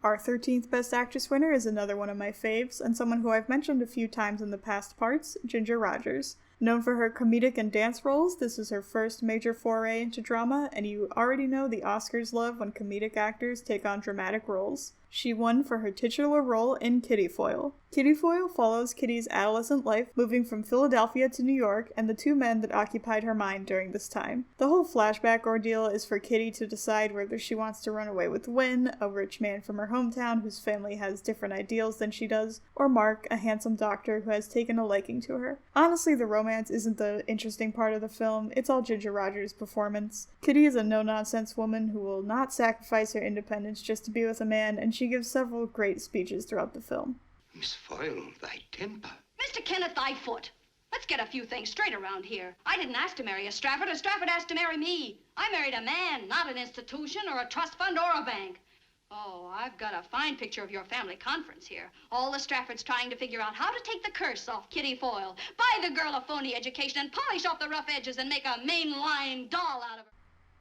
Our 13th Best Actress winner is another one of my faves, and someone who I've mentioned a few times in the past parts, Ginger Rogers. Known for her comedic and dance roles, this is her first major foray into drama, and you already know the Oscars love when comedic actors take on dramatic roles. She won for her titular role in Kitty Foyle. Kitty Foyle follows Kitty's adolescent life, moving from Philadelphia to New York, and the two men that occupied her mind during this time. The whole flashback ordeal is for Kitty to decide whether she wants to run away with Wynn, a rich man from her hometown whose family has different ideals than she does, or Mark, a handsome doctor who has taken a liking to her. Honestly, the romance isn't the interesting part of the film, it's all Ginger Rogers' performance. Kitty is a no-nonsense woman who will not sacrifice her independence just to be with a man, and she gives several great speeches throughout the film. Miss Foyle, thy temper. Mr. Kenneth Thyfoot, let's get a few things straight around here. I didn't ask to marry a Strafford asked to marry me. I married a man, not an institution or a trust fund or a bank. Oh, I've got a fine picture of your family conference here. All the Straffords trying to figure out how to take the curse off Kitty Foyle, buy the girl a phony education, and polish off the rough edges and make a mainline doll out of her.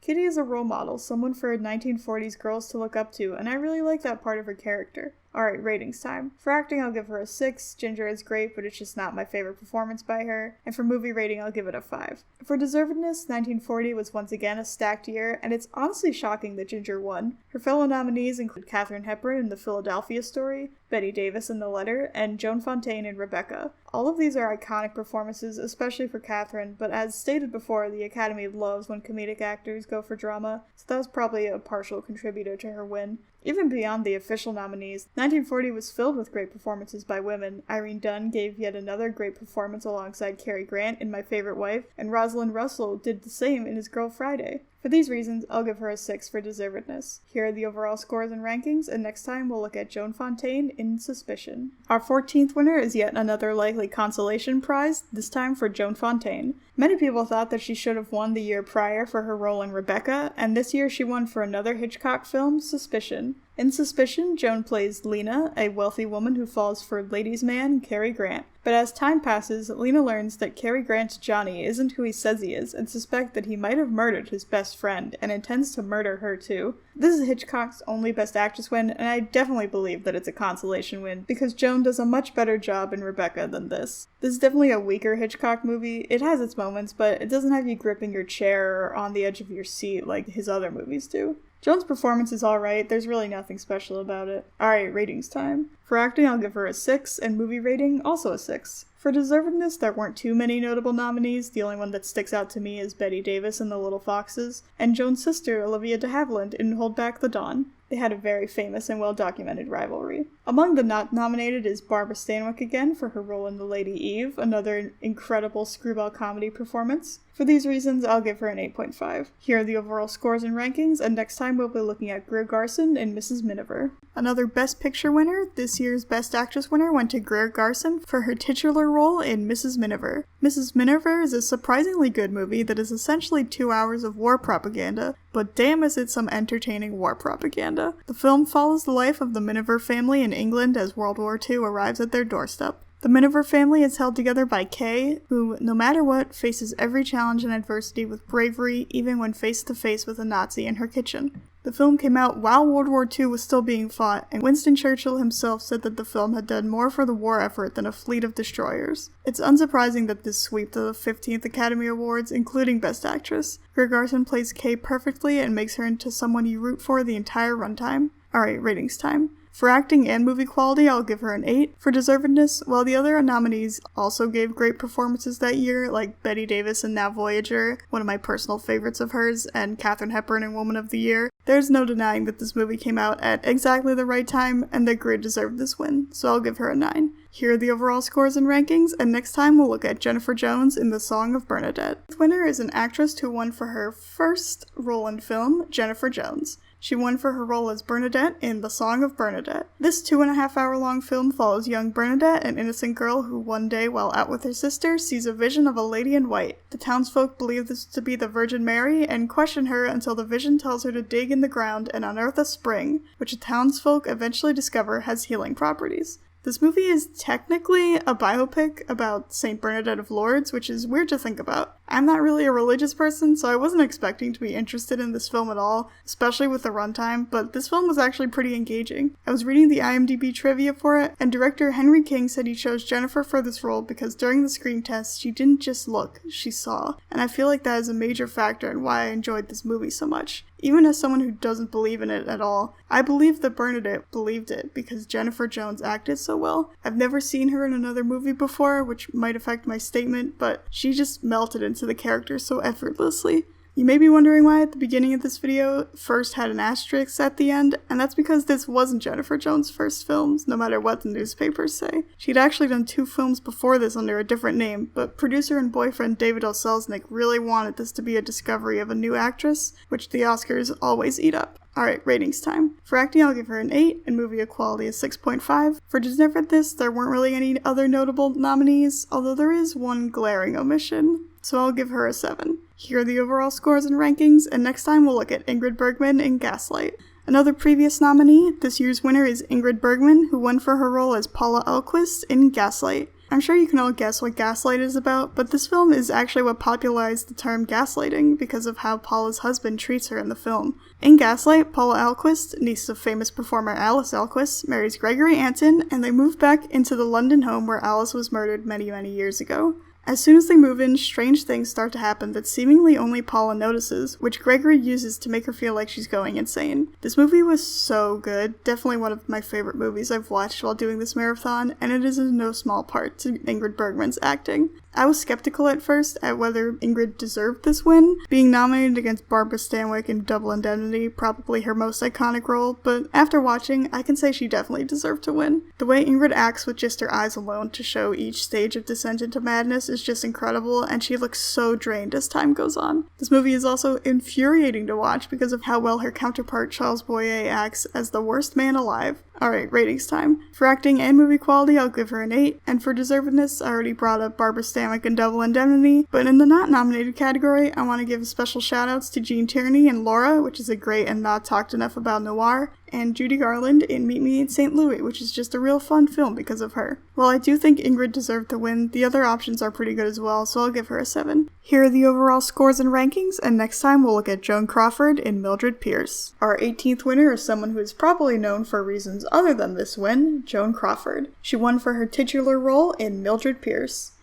Kitty is a role model, someone for 1940s girls to look up to, and I really like that part of her character. Alright, ratings time. For acting, I'll give her a 6. Ginger is great, but it's just not my favorite performance by her. And for movie rating, I'll give it a 5. For deservedness, 1940 was once again a stacked year, and it's honestly shocking that Ginger won. Her fellow nominees include Katharine Hepburn in The Philadelphia Story, Bette Davis in The Letter, and Joan Fontaine in Rebecca. All of these are iconic performances, especially for Katharine, but as stated before, the Academy loves when comedic actors go for drama, so that was probably a partial contributor to her win. Even beyond the official nominees, 1940 was filled with great performances by women. Irene Dunne gave yet another great performance alongside Cary Grant in My Favorite Wife, and Rosalind Russell did the same in His Girl Friday. For these reasons, I'll give her a 6 for deservedness. Here are the overall scores and rankings, and next time we'll look at Joan Fontaine in Suspicion. Our 14th winner is yet another likely consolation prize, this time for Joan Fontaine. Many people thought that she should have won the year prior for her role in Rebecca, and this year she won for another Hitchcock film, Suspicion. In Suspicion, Joan plays Lena, a wealthy woman who falls for ladies' man Cary Grant. But as time passes, Lena learns that Cary Grant's Johnny isn't who he says he is, and suspects that he might have murdered his best friend, and intends to murder her too. This is Hitchcock's only Best Actress win, and I definitely believe that it's a consolation win, because Joan does a much better job in Rebecca than this. This is definitely a weaker Hitchcock movie. It has its moments, but it doesn't have you gripping your chair or on the edge of your seat like his other movies do. Joan's performance is alright, there's really nothing special about it. Alright, ratings time. For acting, I'll give her a 6, and movie rating, also a 6. For deservedness, there weren't too many notable nominees. The only one that sticks out to me is Bette Davis in The Little Foxes, and Joan's sister, Olivia de Havilland, in Hold Back the Dawn. They had a very famous and well-documented rivalry. Among the not nominated is Barbara Stanwyck again for her role in The Lady Eve, another incredible screwball comedy performance. For these reasons, I'll give her an 8.5. Here are the overall scores and rankings, and next time we'll be looking at Greer Garson in Mrs. Miniver. Another Best Picture winner, this year's Best Actress winner went to Greer Garson for her titular role in Mrs. Miniver. Mrs. Miniver is a surprisingly good movie that is essentially 2 hours of war propaganda, but damn is it some entertaining war propaganda. The film follows the life of the Miniver family in England as World War II arrives at their doorstep. The Miniver family is held together by Kay, who, no matter what, faces every challenge and adversity with bravery, even when face to face with a Nazi in her kitchen. The film came out while World War II was still being fought, and Winston Churchill himself said that the film had done more for the war effort than a fleet of destroyers. It's unsurprising that this swept the 15th Academy Awards, including Best Actress. Greer Garson plays Kay perfectly and makes her into someone you root for the entire runtime. Alright, ratings time. For acting and movie quality, I'll give her an 8. For deservedness, while the other nominees also gave great performances that year, like Bette Davis in Now Voyager, one of my personal favorites of hers, and Katharine Hepburn in Woman of the Year, there's no denying that this movie came out at exactly the right time, and that Greer deserved this win, so I'll give her a 9. Here are the overall scores and rankings, and next time we'll look at Jennifer Jones in The Song of Bernadette. The winner is an actress who won for her first role in film, Jennifer Jones. She won for her role as Bernadette in The Song of Bernadette. This 2.5-hour-long film follows young Bernadette, an innocent girl who one day, while out with her sister, sees a vision of a lady in white. The townsfolk believe this to be the Virgin Mary and question her until the vision tells her to dig in the ground and unearth a spring, which the townsfolk eventually discover has healing properties. This movie is technically a biopic about St. Bernadette of Lourdes, which is weird to think about. I'm not really a religious person, so I wasn't expecting to be interested in this film at all, especially with the runtime, but this film was actually pretty engaging. I was reading the IMDb trivia for it, and director Henry King said he chose Jennifer for this role because during the screen test, she didn't just look, she saw, and I feel like that is a major factor in why I enjoyed this movie so much. Even as someone who doesn't believe in it at all, I believe that Bernadette believed it because Jennifer Jones acted so well. I've never seen her in another movie before, which might affect my statement, but she just melted into the character so effortlessly. You may be wondering why at the beginning of this video first had an asterisk at the end, and that's because this wasn't Jennifer Jones' first films, no matter what the newspapers say. She'd actually done 2 films before this under a different name, but producer and boyfriend David O. Selznick really wanted this to be a discovery of a new actress, which the Oscars always eat up. Alright, ratings time. For acting, I'll give her an 8, and movie equality is 6.5. For deserved this, there weren't really any other notable nominees, although there is one glaring omission, so I'll give her a 7. Here are the overall scores and rankings, and next time we'll look at Ingrid Bergman in Gaslight. Another previous nominee, this year's winner is Ingrid Bergman, who won for her role as Paula Elquist in Gaslight. I'm sure you can all guess what Gaslight is about, but this film is actually what popularized the term gaslighting because of how Paula's husband treats her in the film. In Gaslight, Paula Elquist, niece of famous performer Alice Elquist, marries Gregory Anton, and they move back into the London home where Alice was murdered many, many years ago. As soon as they move in, strange things start to happen that seemingly only Paula notices, which Gregory uses to make her feel like she's going insane. This movie was so good, definitely one of my favorite movies I've watched while doing this marathon, and it is in no small part to Ingrid Bergman's acting. I was skeptical at first at whether Ingrid deserved this win, being nominated against Barbara Stanwyck in Double Indemnity, probably her most iconic role, but after watching, I can say she definitely deserved to win. The way Ingrid acts with just her eyes alone to show each stage of descent into madness is just incredible, and she looks so drained as time goes on. This movie is also infuriating to watch because of how well her counterpart Charles Boyer acts as the worst man alive. Alright, ratings time. For acting and movie quality, I'll give her an 8, and for deservedness, I already brought up Barbara Stanwyck in Double Indemnity, but in the not nominated category, I want to give special shoutouts to Gene Tierney in Laura, which is a great and not talked enough about noir, and Judy Garland in Meet Me in St. Louis, which is just a real fun film because of her. While I do think Ingrid deserved the win, the other options are pretty good as well, so I'll give her a 7. Here are the overall scores and rankings, and next time we'll look at Joan Crawford in Mildred Pierce. Our 18th winner is someone who is probably known for reasons other than this win, Joan Crawford. She won for her titular role in Mildred Pierce.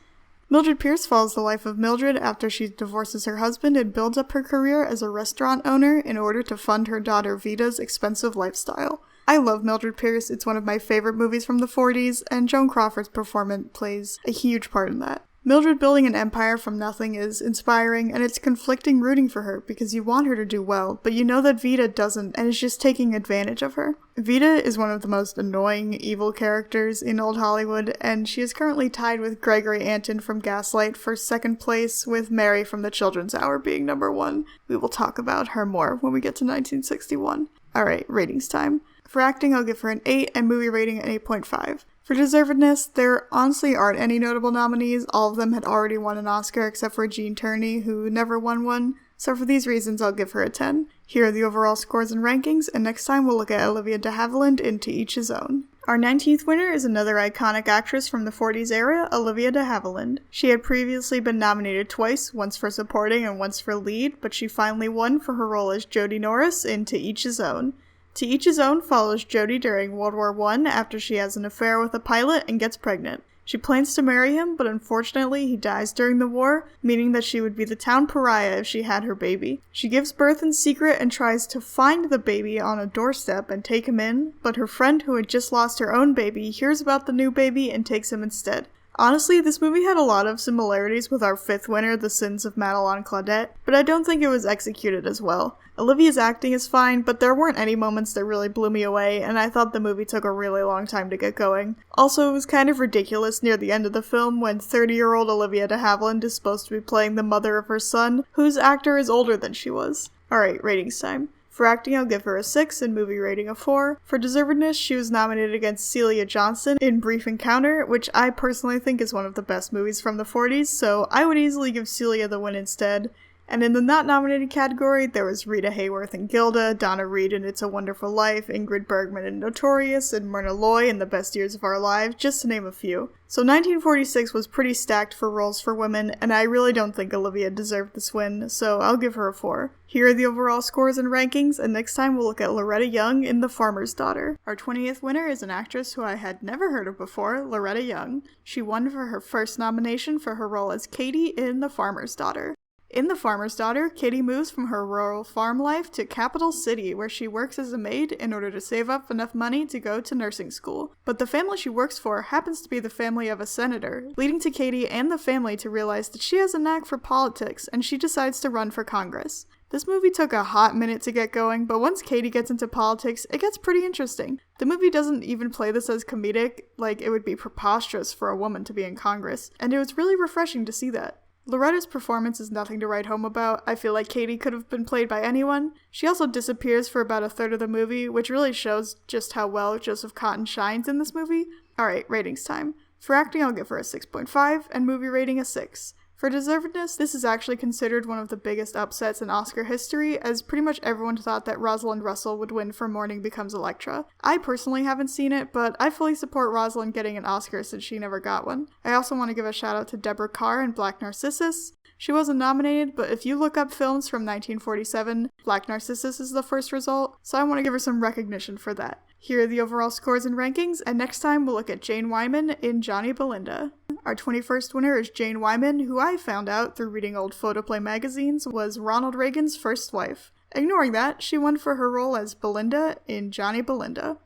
Mildred Pierce follows the life of Mildred after she divorces her husband and builds up her career as a restaurant owner in order to fund her daughter Vita's expensive lifestyle. I love Mildred Pierce, it's one of my favorite movies from the 40s, and Joan Crawford's performance plays a huge part in that. Mildred building an empire from nothing is inspiring, and it's conflicting rooting for her because you want her to do well, but you know that Vita doesn't and is just taking advantage of her. Vita is one of the most annoying, evil characters in old Hollywood, and she is currently tied with Gregory Anton from Gaslight for second place, with Mary from The Children's Hour being number 1. We will talk about her more when we get to 1961. Alright, ratings time. For acting, I'll give her an 8, and movie rating an 8.5. For deservedness, there honestly aren't any notable nominees. All of them had already won an Oscar except for Gene Tierney, who never won one, so for these reasons I'll give her a 10. Here are the overall scores and rankings, and next time we'll look at Olivia de Havilland in To Each His Own. Our 19th winner is another iconic actress from the 40s era, Olivia de Havilland. She had previously been nominated twice, once for supporting and once for lead, but she finally won for her role as Jodie Norris in To Each His Own. To Each His Own follows Jodie during World War I after she has an affair with a pilot and gets pregnant. She plans to marry him, but unfortunately he dies during the war, meaning that she would be the town pariah if she had her baby. She gives birth in secret and tries to find the baby on a doorstep and take him in, but her friend who had just lost her own baby hears about the new baby and takes him instead. Honestly, this movie had a lot of similarities with our 5th winner, The Sins of Madeline Claudette, but I don't think it was executed as well. Olivia's acting is fine, but there weren't any moments that really blew me away, and I thought the movie took a really long time to get going. Also, it was kind of ridiculous near the end of the film when 30-year-old Olivia de Havilland is supposed to be playing the mother of her son, whose actor is older than she was. Alright, ratings time. For acting, I'll give her a 6, and movie rating a 4. For deservedness, she was nominated against Celia Johnson in Brief Encounter, which I personally think is one of the best movies from the 40s, so I would easily give Celia the win instead. And in the not nominated category, there was Rita Hayworth in Gilda, Donna Reed in It's a Wonderful Life, Ingrid Bergman in Notorious, and Myrna Loy in The Best Years of Our Lives, just to name a few. So 1946 was pretty stacked for roles for women, and I really don't think Olivia deserved this win, so I'll give her a 4. Here are the overall scores and rankings, and next time we'll look at Loretta Young in The Farmer's Daughter. Our 20th winner is an actress who I had never heard of before, Loretta Young. She won for her first nomination for her role as Katie in The Farmer's Daughter. In The Farmer's Daughter, Katie moves from her rural farm life to Capital City, where she works as a maid in order to save up enough money to go to nursing school. But the family she works for happens to be the family of a senator, leading to Katie and the family to realize that she has a knack for politics, and she decides to run for Congress. This movie took a hot minute to get going, but once Katie gets into politics, it gets pretty interesting. The movie doesn't even play this as comedic, like it would be preposterous for a woman to be in Congress, and it was really refreshing to see that. Loretta's performance is nothing to write home about. I feel like Katie could have been played by anyone. She also disappears for about a third of the movie, which really shows just how well Joseph Cotten shines in this movie. Alright, ratings time. For acting, I'll give her a 6.5, and movie rating a 6. For deservedness, this is actually considered one of the biggest upsets in Oscar history, as pretty much everyone thought that Rosalind Russell would win for Morning Becomes Electra. I personally haven't seen it, but I fully support Rosalind getting an Oscar since she never got one. I also want to give a shout out to Deborah Kerr in Black Narcissus. She wasn't nominated, but if you look up films from 1947, Black Narcissus is the first result, so I want to give her some recognition for that. Here are the overall scores and rankings, and next time we'll look at Jane Wyman in Johnny Belinda. Our 21st winner is Jane Wyman, who I found out through reading old photoplay magazines was Ronald Reagan's first wife. Ignoring that, she won for her role as Belinda in Johnny Belinda.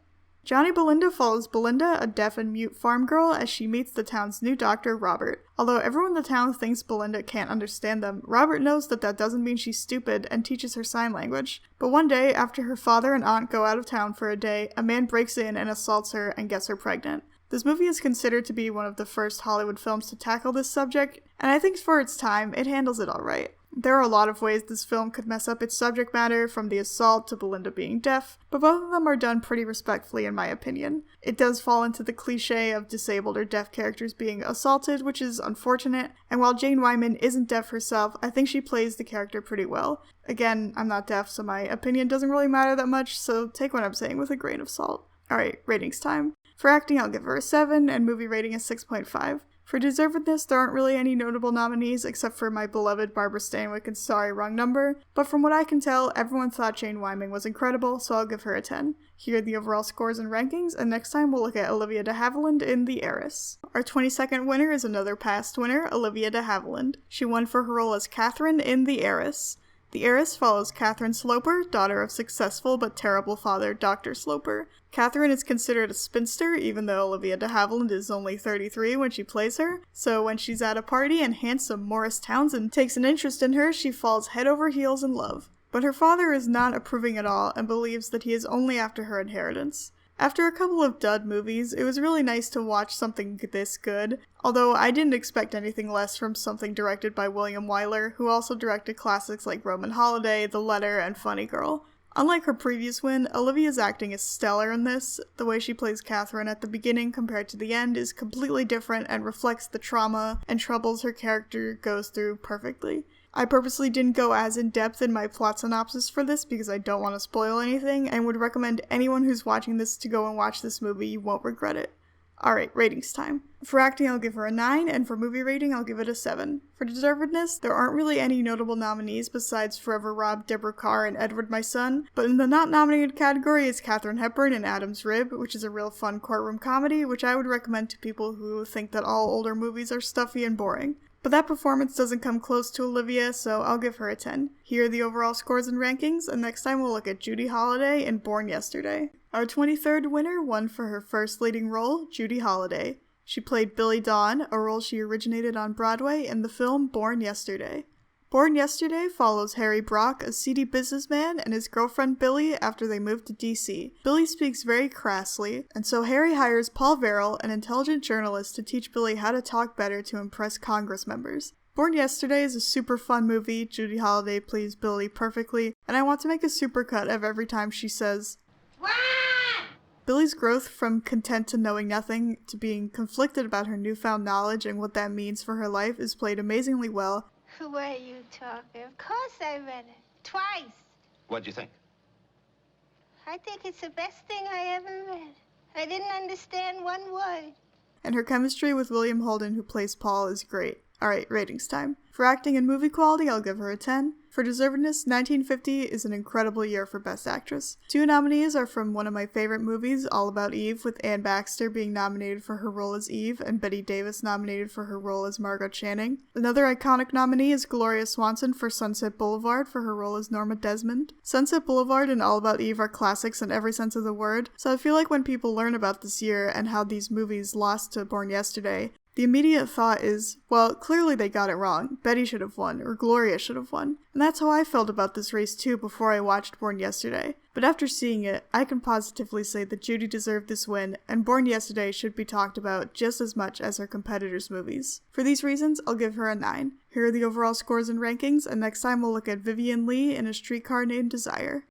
Johnny Belinda follows Belinda, a deaf and mute farm girl, as she meets the town's new doctor, Robert. Although everyone in the town thinks Belinda can't understand them, Robert knows that that doesn't mean she's stupid and teaches her sign language. But one day, after her father and aunt go out of town for a day, a man breaks in and assaults her and gets her pregnant. This movie is considered to be one of the first Hollywood films to tackle this subject, and I think for its time, it handles it alright. There are a lot of ways this film could mess up its subject matter, from the assault to Belinda being deaf, but both of them are done pretty respectfully in my opinion. It does fall into the cliche of disabled or deaf characters being assaulted, which is unfortunate, and while Jane Wyman isn't deaf herself, I think she plays the character pretty well. Again, I'm not deaf, so my opinion doesn't really matter that much, so take what I'm saying with a grain of salt. Alright, ratings time. For acting, I'll give her a 7, and movie rating a 6.5. For deservedness, there aren't really any notable nominees except for my beloved Barbara Stanwyck in Sorry, Wrong Number, but from what I can tell, everyone thought Jane Wyman was incredible, so I'll give her a 10. Here are the overall scores and rankings, and next time we'll look at Olivia de Havilland in The Heiress. Our 22nd winner is another past winner, Olivia de Havilland. She won for her role as Catherine in The Heiress. The Heiress follows Catherine Sloper, daughter of successful but terrible father Dr. Sloper. Catherine is considered a spinster, even though Olivia de Havilland is only 33 when she plays her, so when she's at a party and handsome Morris Townsend takes an interest in her, she falls head over heels in love. But her father is not approving at all and believes that he is only after her inheritance. After a couple of dud movies, it was really nice to watch something this good, although I didn't expect anything less from something directed by William Wyler, who also directed classics like Roman Holiday, The Letter, and Funny Girl. Unlike her previous win, Olivia's acting is stellar in this. The way she plays Catherine at the beginning compared to the end is completely different and reflects the trauma and troubles her character goes through perfectly. I purposely didn't go as in-depth in my plot synopsis for this because I don't want to spoil anything, and would recommend anyone who's watching this to go and watch this movie. You won't regret it. Alright, ratings time. For acting, I'll give her a 9, and for movie rating, I'll give it a 7. For deservedness, there aren't really any notable nominees besides Forever Rob, Deborah Kerr, and Edward My Son, but in the not nominated category is Katharine Hepburn in Adam's Rib, which is a real fun courtroom comedy, which I would recommend to people who think that all older movies are stuffy and boring. But that performance doesn't come close to Olivia, so I'll give her a 10. Here are the overall scores and rankings, and next time we'll look at Judy Holliday in Born Yesterday. Our 23rd winner won for her first leading role, Judy Holliday. She played Billy Dawn, a role she originated on Broadway in the film Born Yesterday. Born Yesterday follows Harry Brock, a seedy businessman, and his girlfriend Billy after they move to DC. Billy speaks very crassly, and so Harry hires Paul Verrill, an intelligent journalist, to teach Billy how to talk better to impress Congress members. Born Yesterday is a super fun movie. Judy Holliday plays Billy perfectly, and I want to make a supercut of every time she says, "What?" Billy's growth from content to knowing nothing to being conflicted about her newfound knowledge and what that means for her life is played amazingly well. The way you talk. Of course I read it. Twice. What'd you think? I think it's the best thing I ever read. I didn't understand one word. And her chemistry with William Holden, who plays Paul, is great. Alright, ratings time. For acting and movie quality, I'll give her a 10. For deservedness, 1950 is an incredible year for Best Actress. 2 nominees are from one of my favorite movies, All About Eve, with Anne Baxter being nominated for her role as Eve and Bette Davis nominated for her role as Margot Channing. Another iconic nominee is Gloria Swanson for Sunset Boulevard for her role as Norma Desmond. Sunset Boulevard and All About Eve are classics in every sense of the word, so I feel like when people learn about this year and how these movies lost to Born Yesterday, the immediate thought is, well, clearly they got it wrong. Betty should have won, or Gloria should have won. And that's how I felt about this race too before I watched Born Yesterday. But after seeing it, I can positively say that Judy deserved this win, and Born Yesterday should be talked about just as much as her competitors' movies. For these reasons, I'll give her a 9. Here are the overall scores and rankings, and next time we'll look at Vivien Leigh in A Streetcar Named Desire.